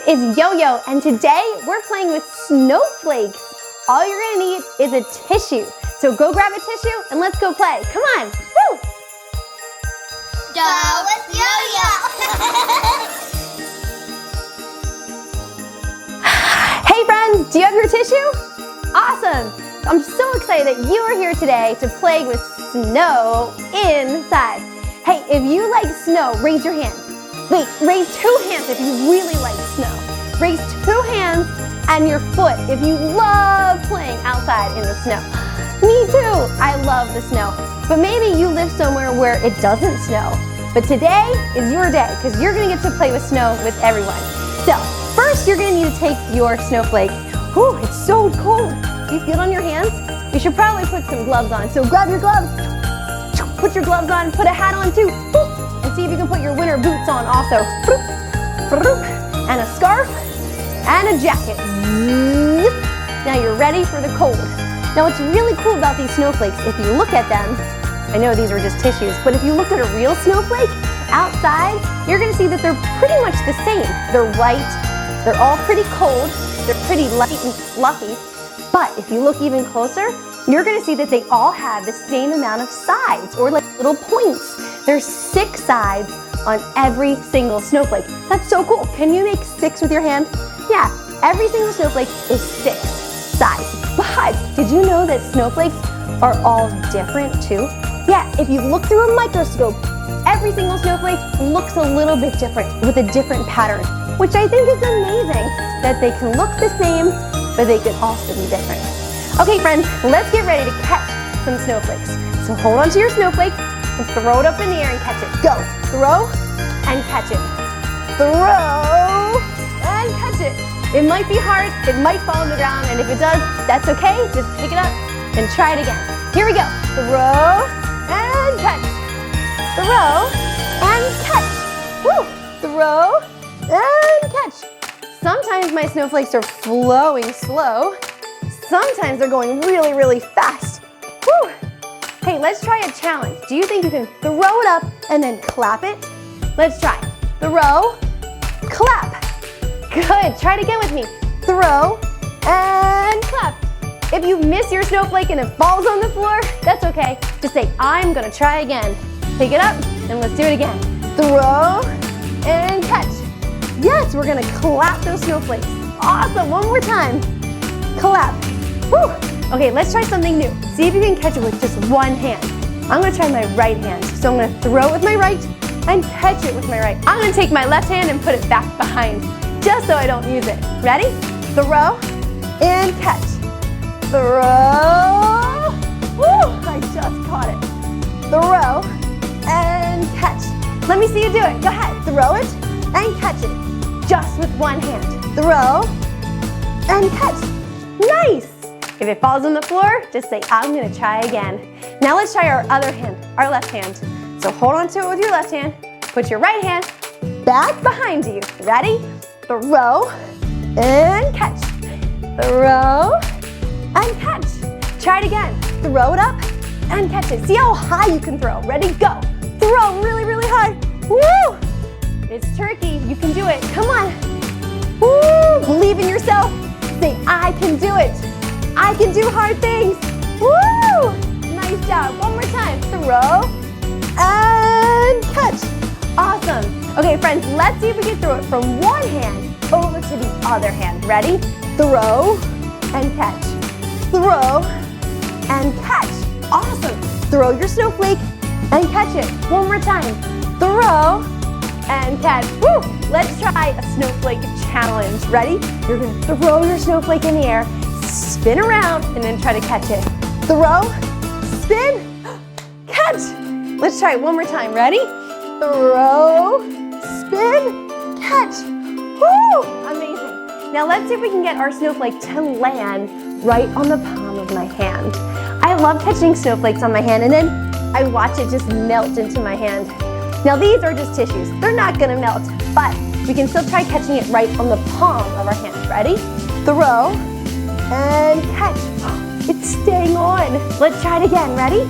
is YoYo, and today we're playing with snowflakes. All you're gonna need is a tissue. So go grab a tissue and let's go play. Come on, woo! Go with YoYo! Hey friends, do you have your tissue? Awesome! I'm so excited that you are here today to play with snow inside. Hey, if you like snow, raise your hand. Wait, raise 2 hands if you really like snow. Raise 2 hands and your foot if you love playing outside in the snow. Me too, I love the snow. But maybe you live somewhere where it doesn't snow. But today is your day because you're gonna get to play with snow with everyone. So, first you're gonna need to take your snowflake. Whew, it's so cold. Do you feel it on your hands? You should probably put some gloves on. So grab your gloves, put your gloves on, put a hat on too. And see if you can put your winter boots on also. And a scarf and a jacket. Now you're ready for the cold. Now what's really cool about these snowflakes, if you look at them, I know these are just tissues, but if you look at a real snowflake outside, you're gonna see that they're pretty much the same. They're white, they're all pretty cold, they're pretty light and fluffy, but if you look even closer, you're gonna see that they all have the same amount of sides, or like little points. There's 6 sides on every single snowflake. That's so cool. Can you make 6 with your hand? Yeah, every single snowflake is 6 sides. But did you know that snowflakes are all different too? Yeah, if you look through a microscope, every single snowflake looks a little bit different with a different pattern, which I think is amazing that they can look the same, but they could also be different. Okay, friends, let's get ready to catch some snowflakes. So hold on to your snowflake and throw it up in the air and catch it. Go, throw and catch it. Throw and catch it. It might be hard, it might fall on the ground, and if it does, that's okay. Just pick it up and try it again. Here we go. Throw and catch. Throw and catch. Woo! Throw and catch. Sometimes my snowflakes are flowing slow. Sometimes they're going really, really fast. Woo! Hey, let's try a challenge. Do you think you can throw it up and then clap it? Let's try. Throw, clap. Good, try it again with me. Throw and clap. If you miss your snowflake and it falls on the floor, that's okay. Just say, I'm gonna try again. Pick it up and let's do it again. Throw and catch. Yes, we're gonna clap those snowflakes. Awesome, one more time. Clap. Woo. Okay, let's try something new. See if you can catch it with just one hand. I'm gonna try my right hand. So I'm gonna throw it with my right and catch it with my right. I'm gonna take my left hand and put it back behind, just so I don't use it. Ready? Throw and catch. Throw. Woo, I just caught it. Throw and catch. Let me see you do it. Go ahead, throw it and catch it. Just with one hand. Throw and catch. Nice! If it falls on the floor, just say, I'm gonna try again. Now let's try our other hand, our left hand. So hold on to it with your left hand. Put your right hand back behind you. Ready? Throw and catch. Throw and catch. Try it again. Throw it up and catch it. See how high you can throw. Ready? Go. Throw really, really high. Woo! It's tricky. You can do it. Come on. Woo! Believe in yourself. Say, I can do it. I can do hard things. Woo! Nice job. One more time. Throw and catch. Awesome. Okay, friends, let's see if we can throw it from one hand over to the other hand. Ready? Throw and catch. Throw and catch. Awesome. Throw your snowflake and catch it. One more time. Throw and catch. Woo! Let's try a snowflake challenge. Ready? You're gonna throw your snowflake in the air, spin around, and then try to catch it. Throw, spin, catch. Let's try it one more time. Ready? Throw, spin, catch. Woo! Amazing. Now let's see if we can get our snowflake to land right on the palm of my hand. I love catching snowflakes on my hand, and then I watch it just melt into my hand. Now these are just tissues. They're not gonna melt, but we can still try catching it right on the palm of our hand. Ready? Throw and catch. It's staying on. Let's try it again. Ready?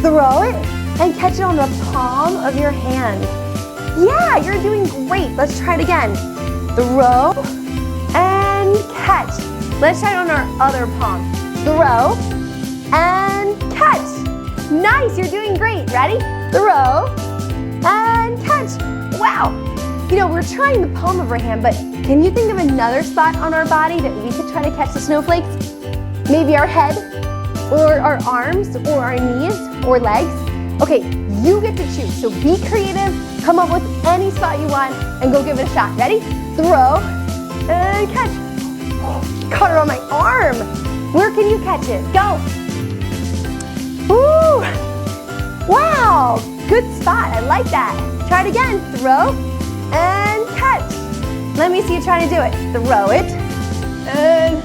Throw it and catch it on the palm of your hand. Yeah, you're doing great. Let's try it again. Throw and catch. Let's try it on our other palm. Throw and catch. Nice, you're doing great. Ready? Throw and catch. Wow. You know, we're trying the palm of our hand, but can you think of another spot on our body that we could try to catch the snowflakes? Maybe our head, or our arms, or our knees, or legs. Okay, you get to choose. So be creative, come up with any spot you want, and go give it a shot. Ready? Throw and catch. Caught it on my arm. Where can you catch it? Go. Woo! Wow, good spot. I like that. Try it again. Throw and catch. Let me see you try to do it. Throw it and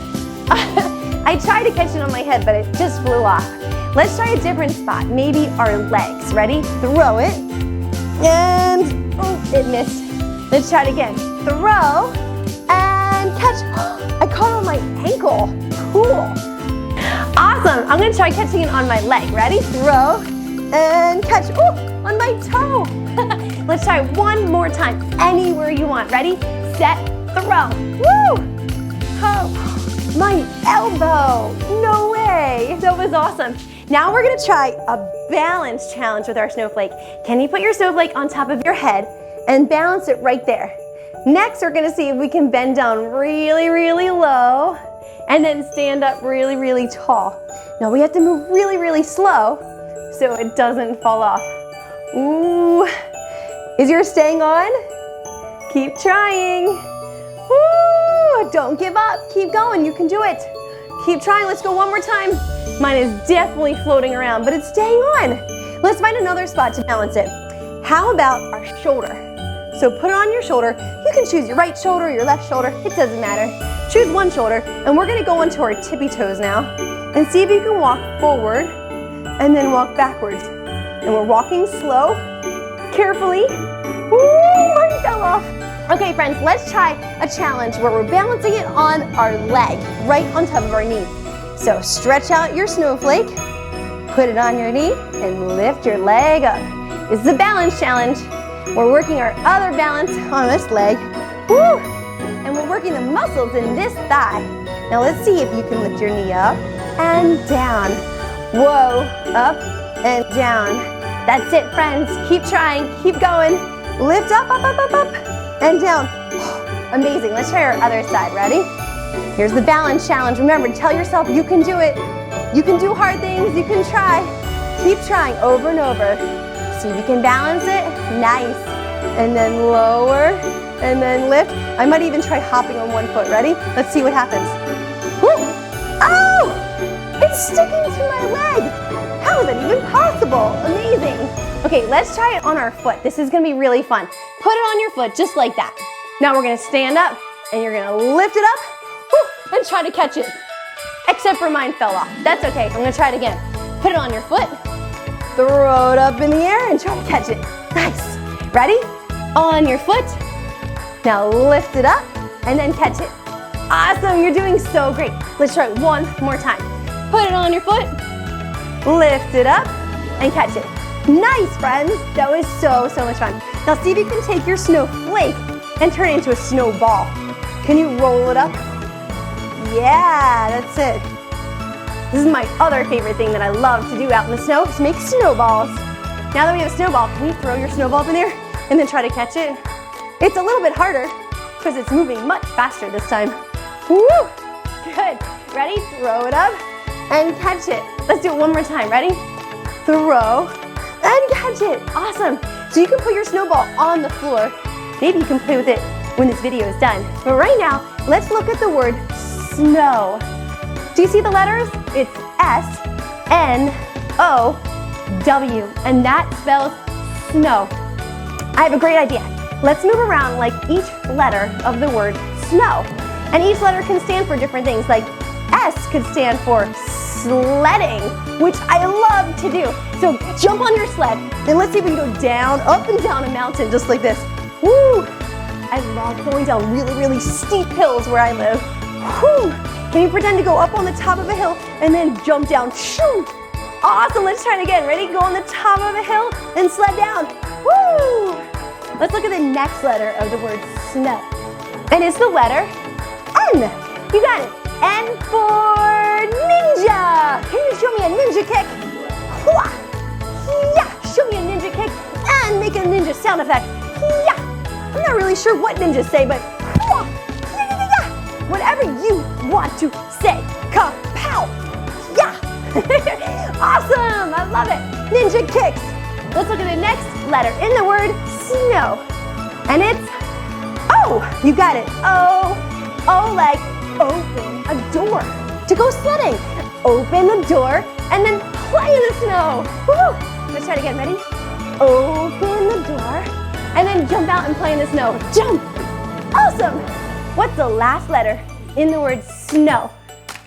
I tried to catch it on my head, but it just flew off. Let's try a different spot. Maybe our legs. Ready? Throw it and oh, it missed. Let's try it again. Throw and catch. I caught it on my ankle. Cool. Awesome. I'm gonna try catching it on my leg. Ready? Throw and catch. Oh, on my toe. Let's try one more time. Anywhere you want. Ready? Set, throw. Woo! Oh, my elbow. No way. That was awesome. Now we're gonna try a balance challenge with our snowflake. Can you put your snowflake on top of your head and balance it right there? Next, we're gonna see if we can bend down really, really low and then stand up really, really tall. Now we have to move really, really slow so it doesn't fall off. Ooh. Is yours staying on? Keep trying. Woo! Don't give up. Keep going. You can do it. Keep trying. Let's go one more time. Mine is definitely floating around, but it's staying on. Let's find another spot to balance it. How about our shoulder? So put it on your shoulder. You can choose your right shoulder or your left shoulder. It doesn't matter. Choose one shoulder, and we're gonna go onto our tippy toes now and see if you can walk forward and then walk backwards. And we're walking slow, carefully. Ooh, mine fell off. Okay, friends, let's try a challenge where we're balancing it on our leg, right on top of our knee. So stretch out your snowflake, put it on your knee, and lift your leg up. This is a balance challenge. We're working our other balance on this leg. Woo! And we're working the muscles in this thigh. Now let's see if you can lift your knee up and down. Whoa, up and down. That's it, friends. Keep trying, keep going. Lift up, up, up, up, up, and down. Amazing. Let's try our other side. Ready? Here's the balance challenge. Remember, tell yourself you can do it. You can do hard things. You can try. Keep trying over and over. See if you can balance it. Nice. And then lower, and then lift. I might even try hopping on one foot. Ready? Let's see what happens. Woo! Oh! It's sticking to my leg. How is that even possible? Amazing. Okay, let's try it on our foot. This is gonna be really fun. Put it on your foot just like that. Now we're gonna stand up and you're gonna lift it up and try to catch it. Except for mine fell off. That's okay, I'm gonna try it again. Put it on your foot, throw it up in the air and try to catch it. Nice. Ready? On your foot. Now lift it up and then catch it. Awesome, you're doing so great. Let's try it one more time. Put it on your foot, lift it up and catch it. Nice, friends. That was so much fun. Now see if you can take your snowflake and turn it into a snowball. Can you roll it up? Yeah, that's it. This is my other favorite thing that I love to do out in the snow, is make snowballs. Now that we have a snowball, can you throw your snowballs in there and then try to catch it? It's a little bit harder because it's moving much faster this time. Woo! Good. Ready? Throw it up and catch it. Let's do it one more time. Ready? Throw and catch it. Awesome. So you can put your snowball on the floor. Maybe you can play with it when this video is done. But right now, let's look at the word snow. Do you see the letters? It's S-N-O-W, and that spells snow. I have a great idea. Let's move around like each letter of the word snow. And each letter can stand for different things, like S could stand for sledding, which I love to do. So jump on your sled, and let's see if we can go down, up and down a mountain just like this. Woo! I love going down really, really steep hills where I live. Woo! Can you pretend to go up on the top of a hill and then jump down? Shoo! Awesome, let's try it again. Ready? Go on the top of a hill and sled down. Woo! Let's look at the next letter of the word snow. And it's the letter N. You got it. N for ninja. Can you show me a ninja kick? Hua. Yeah, show me a ninja kick and make a ninja sound effect. Yeah. I'm not really sure what ninjas say, but hua. Yeah. Whatever you want to say. Kapow. Yeah. Awesome. I love it. Ninja kicks. Let's look at the next letter in the word snow. And it's O. You got it. O. O like open a door to go sledding. Open the door and then play in the snow. Woo! Let's try it again. Ready? Open the door and then jump out and play in the snow. Jump! Awesome! What's the last letter in the word snow?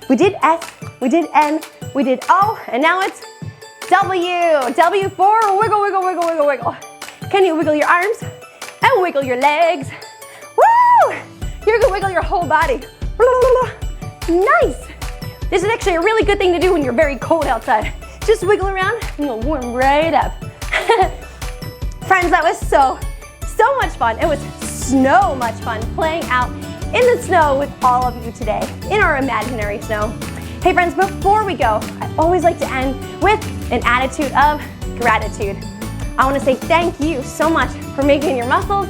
We did S, we did N, we did O, and now it's W. W for wiggle, wiggle, wiggle, wiggle, wiggle. Can you wiggle your arms and wiggle your legs? Woo! You can wiggle your whole body. Nice! This is actually a really good thing to do when you're very cold outside. Just wiggle around and you'll warm right up. Friends, that was so much fun. It was so much fun playing out in the snow with all of you today in our imaginary snow. Hey friends, before we go, I always like to end with an attitude of gratitude. I want to say thank you so much for making your muscles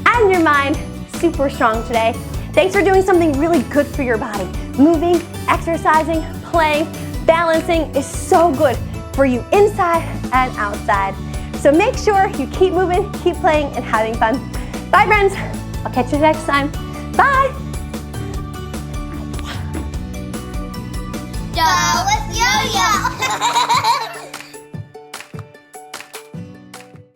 and your mind super strong today. Thanks for doing something really good for your body. Moving, exercising, playing, balancing is so good for you inside and outside. So make sure you keep moving, keep playing, and having fun. Bye, friends. I'll catch you next time. Bye. Go with YoYo.